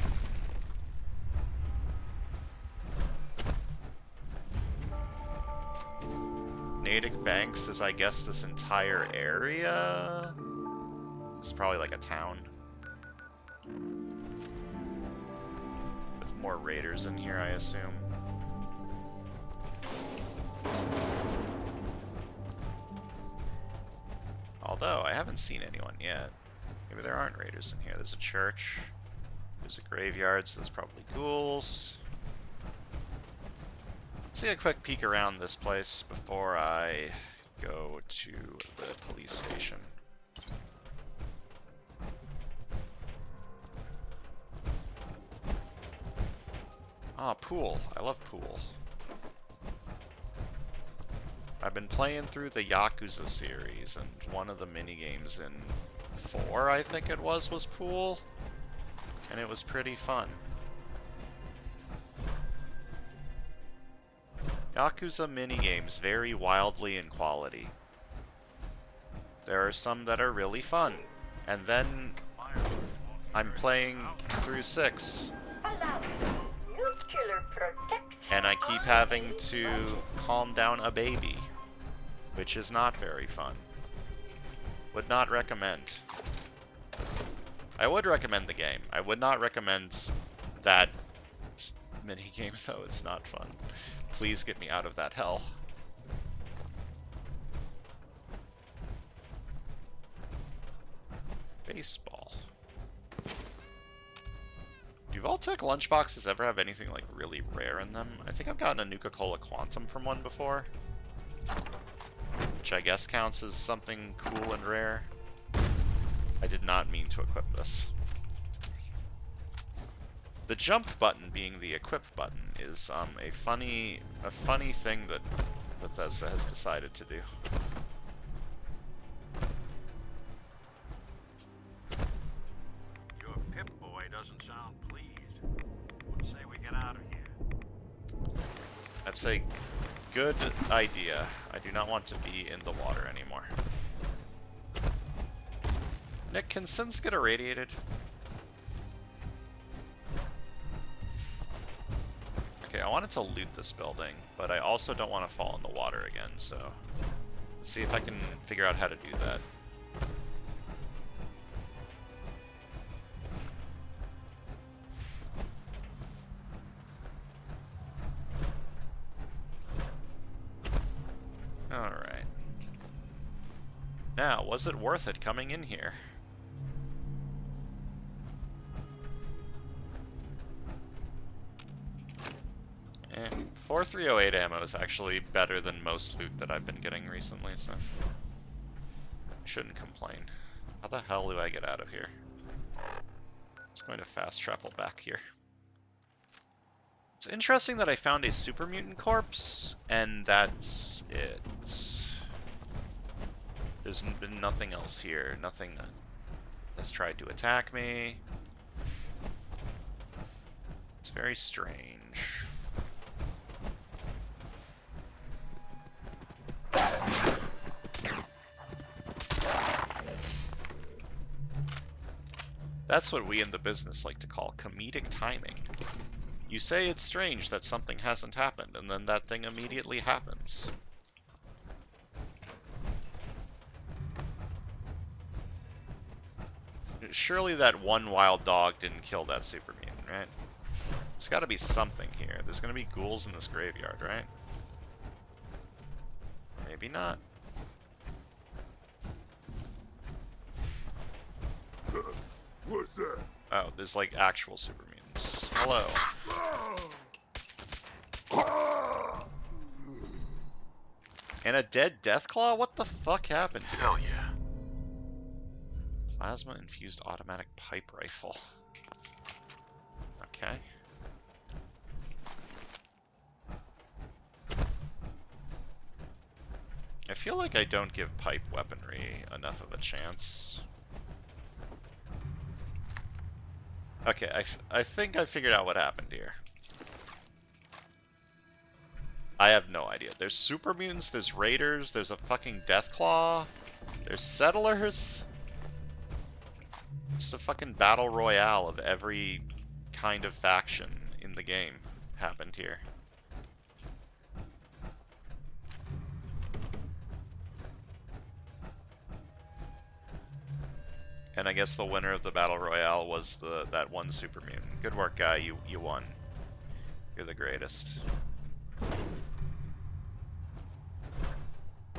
Natick Banks is, I guess, this entire area? It's probably like a town. With more raiders in here, I assume. Although, I haven't seen anyone yet. Maybe there aren't raiders in here. There's a church. There's a graveyard, so there's probably ghouls. Let's take a quick peek around this place before I go to the police station. Ah, pool. I love pool. I've been playing through the Yakuza series, and one of the minigames in 4, I think it was pool, and it was pretty fun. Yakuza minigames vary wildly in quality. There are some that are really fun, and then I'm playing through 6, and I keep having to calm down a baby, which is not very fun. Would not recommend. I would recommend the game. I would not recommend that minigame, though. It's not fun. Please get me out of that hell. Baseball. Do Vault-Tec lunchboxes ever have anything like really rare in them? I think I've gotten a Nuka-Cola Quantum from one before, which I guess counts as something cool and rare. I did not mean to equip this. The jump button being the equip button is a funny thing that Bethesda has decided to do. Your Pip-Boy doesn't sound pleased. What say we get out of here? That's a good idea. I do not want to be in the water anymore. Nick, can Sins get irradiated? Okay, I wanted to loot this building, but I also don't want to fall in the water again, so let's see if I can figure out how to do that. Alright. Now, was it worth it coming in here? And 4308 ammo is actually better than most loot that I've been getting recently, so I shouldn't complain. How the hell do I get out of here? Just going to fast travel back here. It's interesting that I found a super mutant corpse, and that's it. There's been nothing else here. Nothing has tried to attack me. It's very strange. That's what we in the business like to call comedic timing. You say it's strange that something hasn't happened, and then that thing immediately happens. Surely that one wild dog didn't kill that super mutant, right? There's gotta be something here. There's gonna be ghouls in this graveyard, right? Maybe not. What's that? Oh, there's like actual super mutants. Hello. And a dead Deathclaw? What the fuck happened here? Hell yeah. Plasma-infused automatic pipe rifle. Okay. I feel like I don't give pipe weaponry enough of a chance. Okay, I think I figured out what happened here. I have no idea. There's super mutants, there's raiders, there's a fucking Deathclaw, there's settlers. Just a fucking battle royale of every kind of faction in the game happened here. And I guess the winner of the battle royale was that one super mutant. Good work, guy. You won. You're the greatest.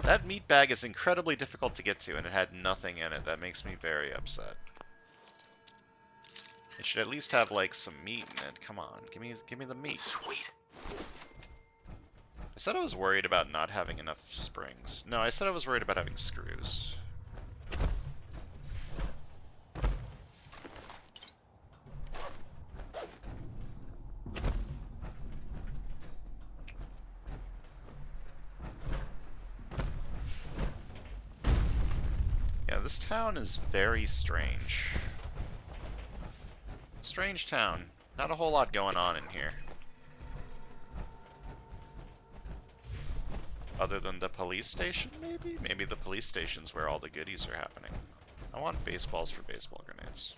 That meat bag is incredibly difficult to get to, and it had nothing in it. That makes me very upset. It should at least have like some meat in it. Come on, give me the meat. Sweet. I said I was worried about not having enough springs. No, I said I was worried about having screws. this town is very strange. Strange town. Not a whole lot going on in here. Other than the police station, maybe? Maybe the police station's where all the goodies are happening. I want baseballs for baseball grenades.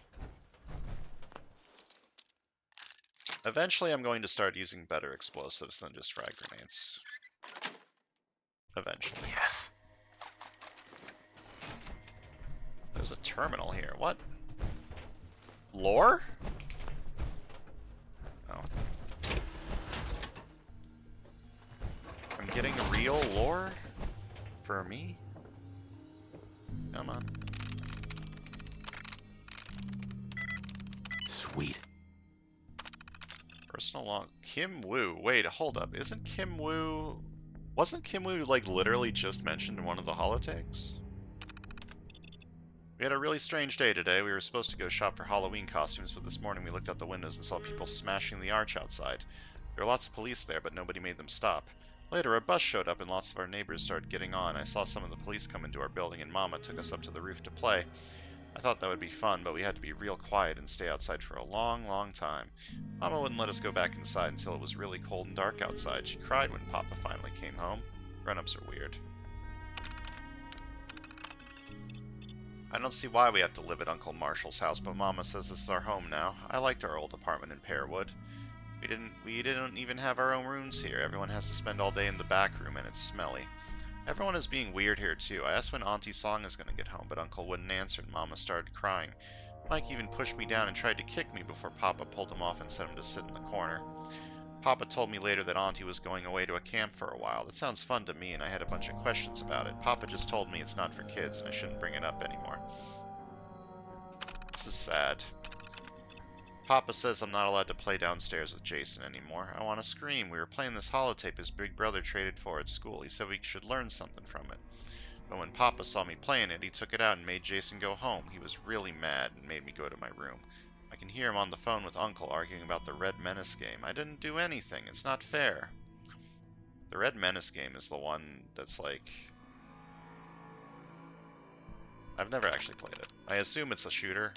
Eventually I'm going to start using better explosives than just frag grenades. Eventually. Yes. There's a terminal here. What? Lore? Oh. I'm getting real lore? For me? Come on. Sweet. Personal log. Kim Woo. Wait, hold up. Isn't Kim Woo... Wasn't Kim Woo, like, literally just mentioned in one of the holotakes? We had a really strange day today. We were supposed to go shop for Halloween costumes, but this morning we looked out the windows and saw people smashing the arch outside. There were lots of police there, but nobody made them stop. Later, a bus showed up and lots of our neighbors started getting on. I saw some of the police come into our building and Mama took us up to the roof to play. I thought that would be fun, but we had to be real quiet and stay outside for a long, long time. Mama wouldn't let us go back inside until it was really cold and dark outside. She cried when Papa finally came home. Grown-ups are weird. I don't see why we have to live at Uncle Marshall's house, but Mama says this is our home now. I liked our old apartment in Pearwood. We didn't even have our own rooms here. Everyone has to spend all day in the back room, and it's smelly. Everyone is being weird here, too. I asked when Auntie Song is going to get home, but Uncle wouldn't answer, and Mama started crying. Mike even pushed me down and tried to kick me before Papa pulled him off and sent him to sit in the corner. Papa told me later that Auntie was going away to a camp for a while. That sounds fun to me, and I had a bunch of questions about it. Papa just told me it's not for kids, and I shouldn't bring it up anymore. This is sad. Papa says I'm not allowed to play downstairs with Jason anymore. I want to scream. We were playing this holotape his big brother traded for at school. He said we should learn something from it. But when Papa saw me playing it, he took it out and made Jason go home. He was really mad and made me go to my room. I can hear him on the phone with Uncle arguing about the Red Menace game. I didn't do anything. It's not fair. The Red Menace game is the one that's like... I've never actually played it. I assume it's a shooter.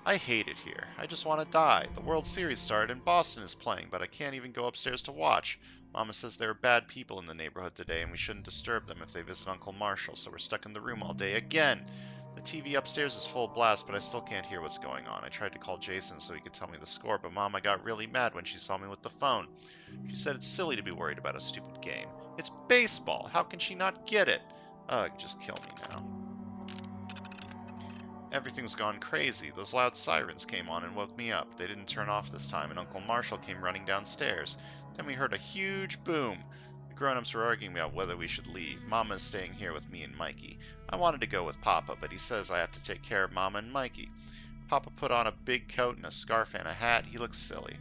I hate it here. I just want to die. The World Series started and Boston is playing, but I can't even go upstairs to watch. Mama says there are bad people in the neighborhood today and we shouldn't disturb them if they visit Uncle Marshall, so we're stuck in the room all day again. The TV upstairs is full blast, but I still can't hear what's going on. I tried to call Jason so he could tell me the score, but Mama got really mad when she saw me with the phone. She said it's silly to be worried about a stupid game. It's baseball. How can she not get it? Ugh, just kill me now. Everything's gone crazy. Those loud sirens came on and woke me up. They didn't turn off this time, and Uncle Marshall came running downstairs. Then we heard a huge boom. The grown-ups were arguing about whether we should leave. Mama is staying here with me and Mikey. I wanted to go with Papa, but he says I have to take care of Mama and Mikey. Papa put on a big coat and a scarf and a hat. He looks silly.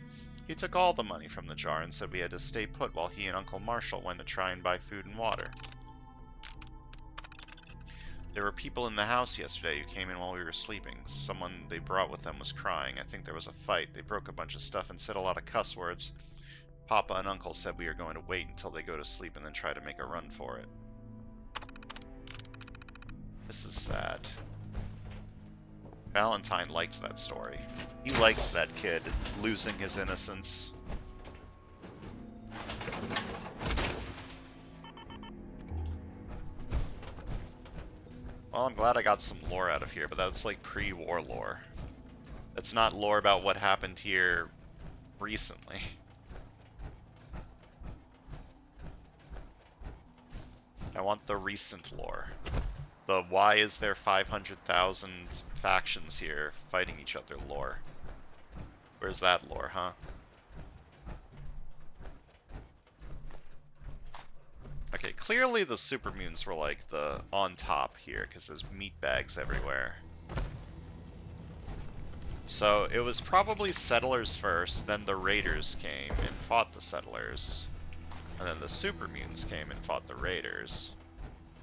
He took all the money from the jar and said we had to stay put while he and Uncle Marshall went to try and buy food and water. There were people in the house yesterday who came in while we were sleeping. Someone they brought with them was crying. I think there was a fight. They broke a bunch of stuff and said a lot of cuss words. Papa and Uncle said we are going to wait until they go to sleep and then try to make a run for it. This is sad. Valentine liked that story. He liked that kid losing his innocence. Well, I'm glad I got some lore out of here, but that's like pre-war lore. That's not lore about what happened here recently. I want the recent lore. The why is there 500,000 factions here fighting each other lore. Where's that lore, huh? Okay, clearly the super mutants were like the on top here because there's meat bags everywhere. So it was probably settlers first, then the raiders came and fought the settlers, and then the super mutants came and fought the raiders,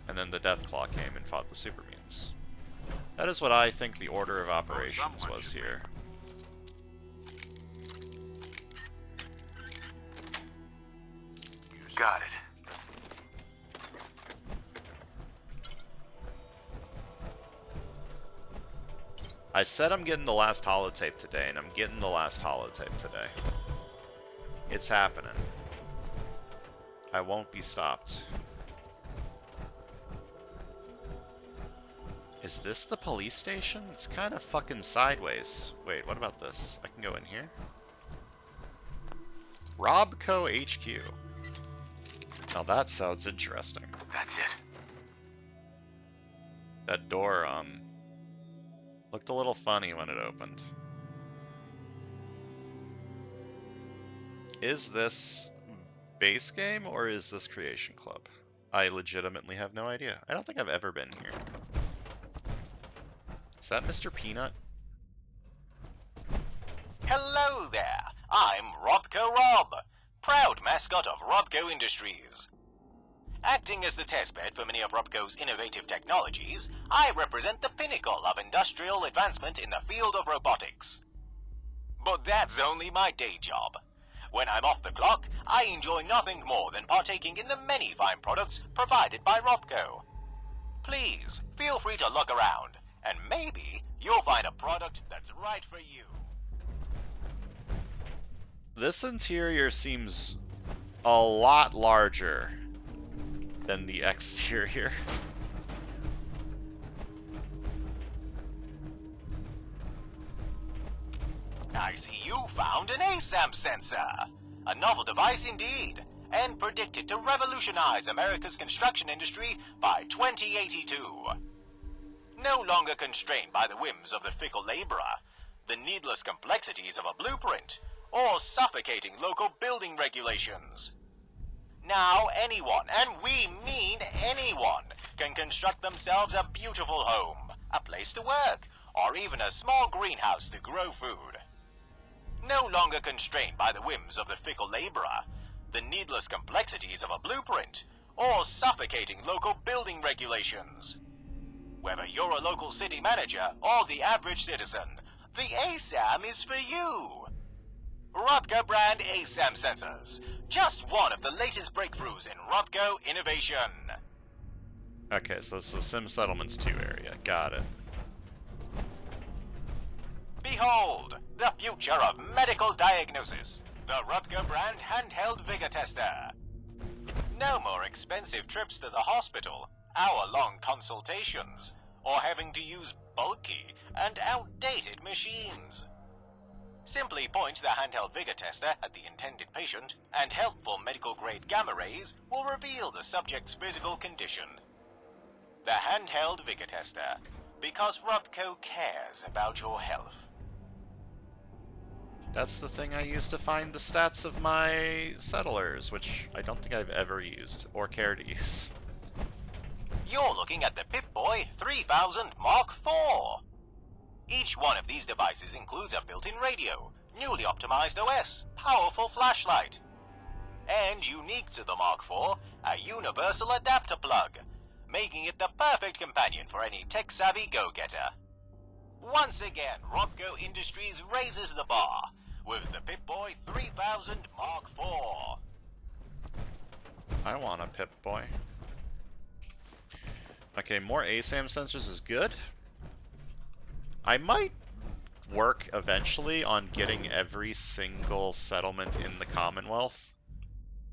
and then the Deathclaw came and fought the super mutants. That is what I think the order of operations was here. Got it. I said I'm getting the last holotape today, and I'm getting the last holotape today. It's happening. I won't be stopped. Is this the police station? It's kind of fucking sideways. Wait, what about this? I can go in here. Robco HQ. Now that sounds interesting. That's it. That door, looked a little funny when it opened. Is this base game or is this Creation Club? I legitimately have no idea. I don't think I've ever been here. Is that Mr. Peanut? Hello there, I'm Robco Rob, proud mascot of Robco Industries. Acting as the testbed for many of Robco's innovative technologies, I represent the pinnacle of industrial advancement in the field of robotics. But that's only my day job. When I'm off the clock, I enjoy nothing more than partaking in the many fine products provided by Robco. Please, feel free to look around, and maybe you'll find a product that's right for you. This interior seems a lot larger than the exterior. I see you found an ASAM sensor. A novel device indeed, and predicted to revolutionize America's construction industry by 2082. No longer constrained by the whims of the fickle laborer, the needless complexities of a blueprint, or suffocating local building regulations. Now anyone, and we mean anyone, can construct themselves a beautiful home, a place to work, or even a small greenhouse to grow food. No longer constrained by the whims of the fickle laborer, the needless complexities of a blueprint, or suffocating local building regulations. Whether you're a local city manager or the average citizen, the ASAM is for you. Robco brand ASAM sensors, just one of the latest breakthroughs in Robco innovation. Okay, so this is the Sim Settlements 2 area. Got it. Behold, the future of medical diagnosis. The Robco brand handheld vigor tester. No more expensive trips to the hospital, hour-long consultations, or having to use bulky and outdated machines. Simply point the handheld vigor tester at the intended patient, and helpful medical-grade gamma rays will reveal the subject's physical condition. The handheld vigor tester, because Robco cares about your health. That's the thing I use to find the stats of my settlers, which I don't think I've ever used, or care to use. You're looking at the Pip-Boy 3000 Mark IV. Each one of these devices includes a built-in radio, newly optimized OS, powerful flashlight, and unique to the Mark IV, a universal adapter plug, making it the perfect companion for any tech-savvy go-getter. Once again, Robco Industries raises the bar with the Pip-Boy 3000 Mark IV. I want a Pip-Boy. Okay, more ASAM sensors is good. I might work eventually on getting every single settlement in the Commonwealth,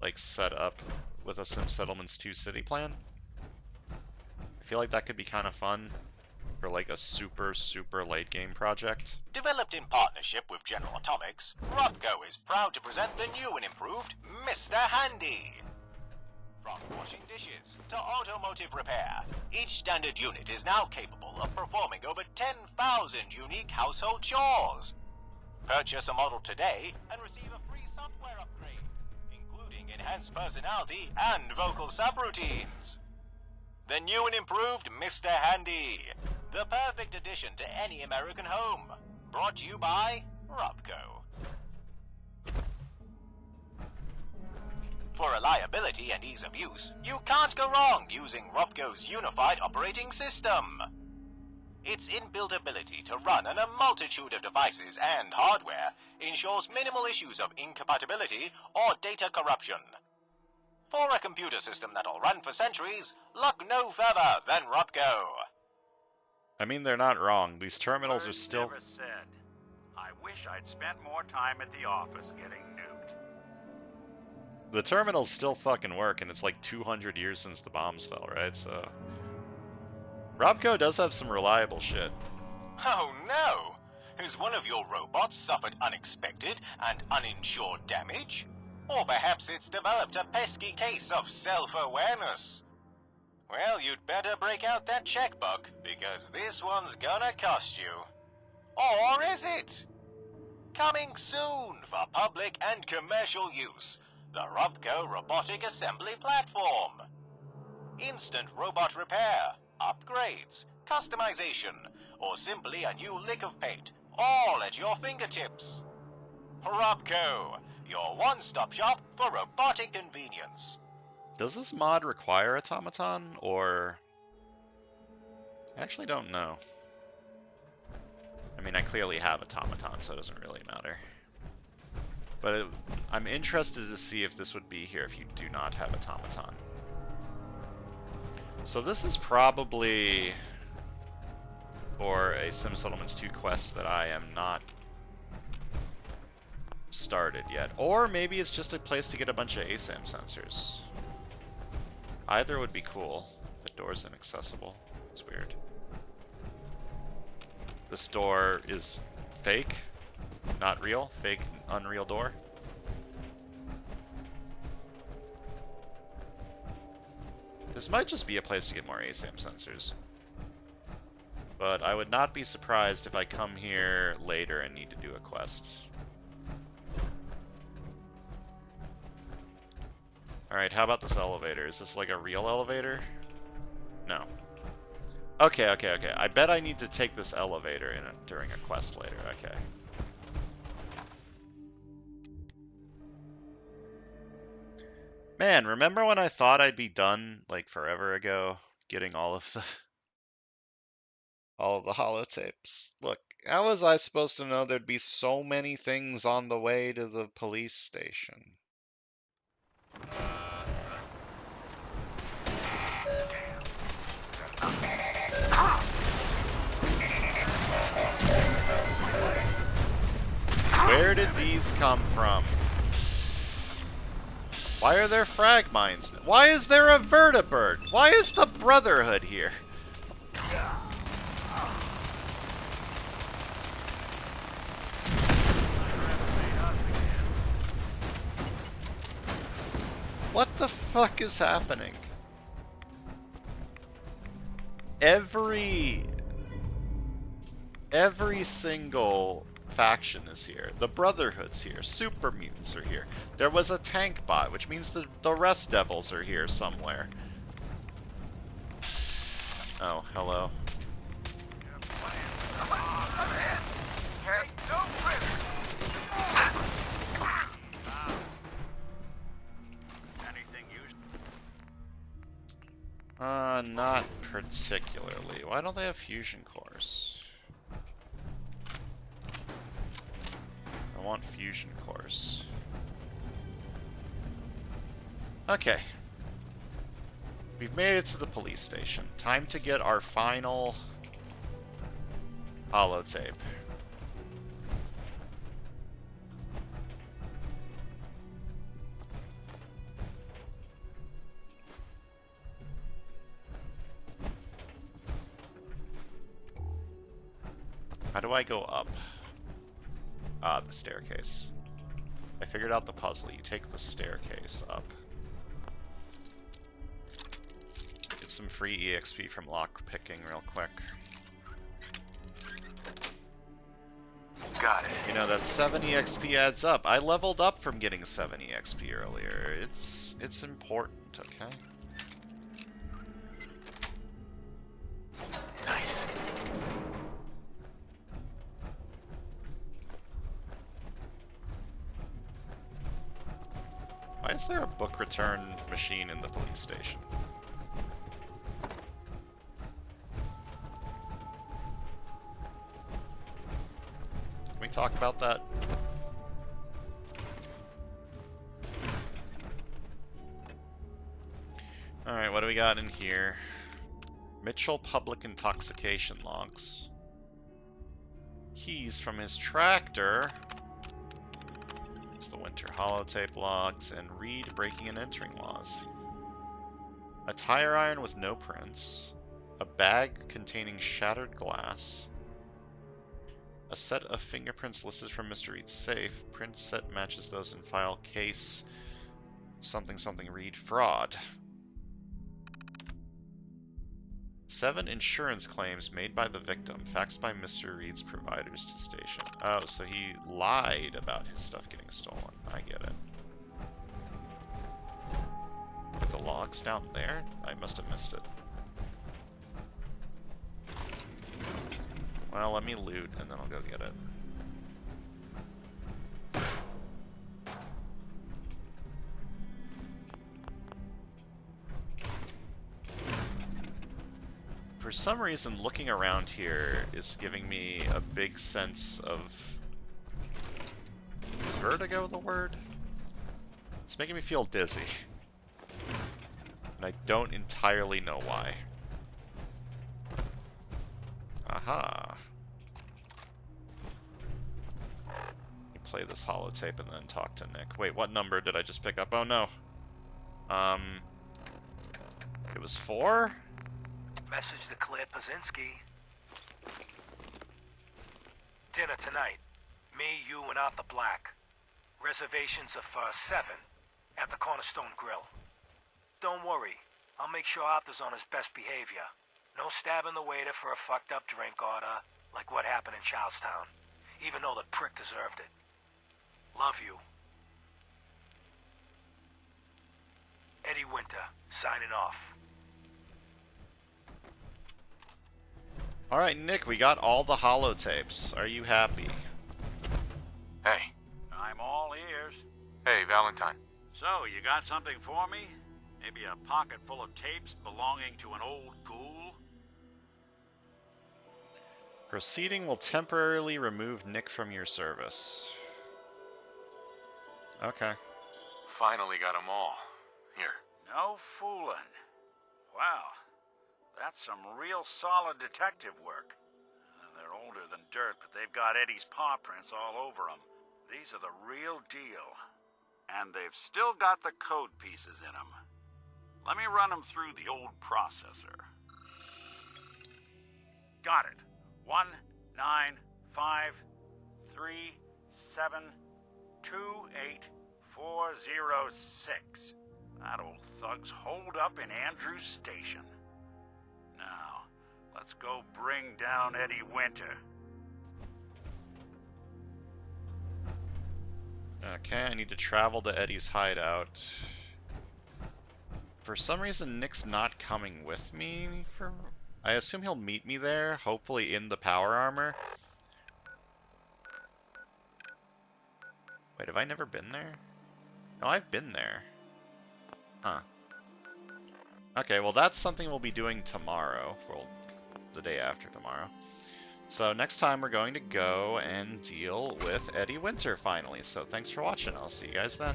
like, set up with a Sim Settlements 2 city plan. I feel like that could be kind of fun for like a super late game project. Developed in partnership with General Atomics, Robco is proud to present the new and improved Mr. Handy. From washing dishes to automotive repair, each standard unit is now capable of performing over 10,000 unique household chores. Purchase a model today and receive a free software upgrade, including enhanced personality and vocal subroutines. The new and improved Mr. Handy, the perfect addition to any American home. Brought to you by Robco. For reliability and ease of use, you can't go wrong using Robco's unified operating system. Its inbuilt ability to run on a multitude of devices and hardware ensures minimal issues of incompatibility or data corruption. For a computer system that'll run for centuries, look no further than Robco. I mean, they're not wrong. These terminals are Words still... never said. I wish I'd spent more time at the office getting nuked. The terminals still fucking work, and it's like 200 years since the bombs fell, right? So... Robco does have some reliable shit. Oh no! Has one of your robots suffered unexpected and uninsured damage? Or perhaps it's developed a pesky case of self-awareness? Well, you'd better break out that checkbook, because this one's gonna cost you. Or is it? Coming soon for public and commercial use, the Robco Robotic Assembly Platform. Instant robot repair, upgrades, customization, or simply a new lick of paint, all at your fingertips. Robco, your one-stop shop for robotic convenience. Does this mod require automaton, or... I actually don't know. I mean, I clearly have automaton, so it doesn't really matter. But I'm interested to see if this would be here if you do not have automaton. So this is probably for a Sim Settlements 2 quest that I am not started yet. Or maybe it's just a place to get a bunch of ASAM sensors. Either would be cool. The door's inaccessible. It's weird. This door is fake, not real. Fake, unreal door. This might just be a place to get more ASAM sensors. But I would not be surprised if I come here later and need to do a quest. Alright, how about this elevator? Is this like a real elevator? No. Okay. I bet I need to take this elevator during a quest later. Okay. Man, remember when I thought I'd be done like forever ago getting all of the holotapes? Look, how was I supposed to know there'd be so many things on the way to the police station? Where did these come from? Why are there frag mines? Why is there a vertibird? Why is the Brotherhood here? What the fuck is happening? Every single faction is here. The Brotherhood's here. Super mutants are here. There was a tank bot, which means the rest devils are here somewhere. Oh, hello. Not particularly. Why don't they have fusion cores? I want fusion cores. Okay. We've made it to the police station. Time to get our final holotape. How do I go up? Ah, the staircase. I figured out the puzzle. You take the staircase up. Get some free EXP from lock picking real quick. Got it. You know, that 7 EXP adds up. I leveled up from getting 7 EXP earlier. It's important, okay? Nice. Why is there a book return machine in the police station? Can we talk about that? Alright, what do we got in here? Mitchell public intoxication logs. Keys from his tractor. It's the winter holotape logs and Reed breaking and entering laws. A tire iron with no prints. A bag containing shattered glass. A set of fingerprints listed from Mr. Reed's safe. Print set matches those in file case. Something something Reed fraud. 7 insurance claims made by the victim, faxed by Mr. Reed's providers to station. Oh, so he lied about his stuff getting stolen. I get it. The logs down there? I must have missed it. Well, let me loot and then I'll go get it. For some reason, looking around here is giving me a big sense of... Is vertigo the word? It's making me feel dizzy. And I don't entirely know why. Aha. Let me play this holotape and then talk to Nick. Wait, what number did I just pick up? Oh no. It was 4? Message to Claire Pazinski. Dinner tonight. Me, you, and Arthur Black. Reservations are for 7 at the Cornerstone Grill. Don't worry. I'll make sure Arthur's on his best behavior. No stabbing the waiter for a fucked up drink order, like what happened in Charlestown. Even though the prick deserved it. Love you. Eddie Winter, signing off. Alright, Nick, we got all the holotapes. Are you happy? Hey. I'm all ears. Hey, Valentine. So, you got something for me? Maybe a pocket full of tapes belonging to an old ghoul? Proceeding will temporarily remove Nick from your service. Okay. Finally got them all. Here. No fooling. Wow. That's some real solid detective work. They're older than dirt, but they've got Eddie's paw prints all over them. These are the real deal. And they've still got the code pieces in them. Let me run them through the old processor. Got it. 19553728406. That old thug's holed up in Andrews Station. Now, let's go bring down Eddie Winter. Okay, I need to travel to Eddie's hideout. For some reason, Nick's not coming with me. I assume he'll meet me there, hopefully in the power armor. Wait, have I never been there? No, I've been there. Huh. Okay, well that's something we'll be doing tomorrow. Well, the day after tomorrow. So next time we're going to go and deal with Eddie Winter finally. So thanks for watching. I'll see you guys then.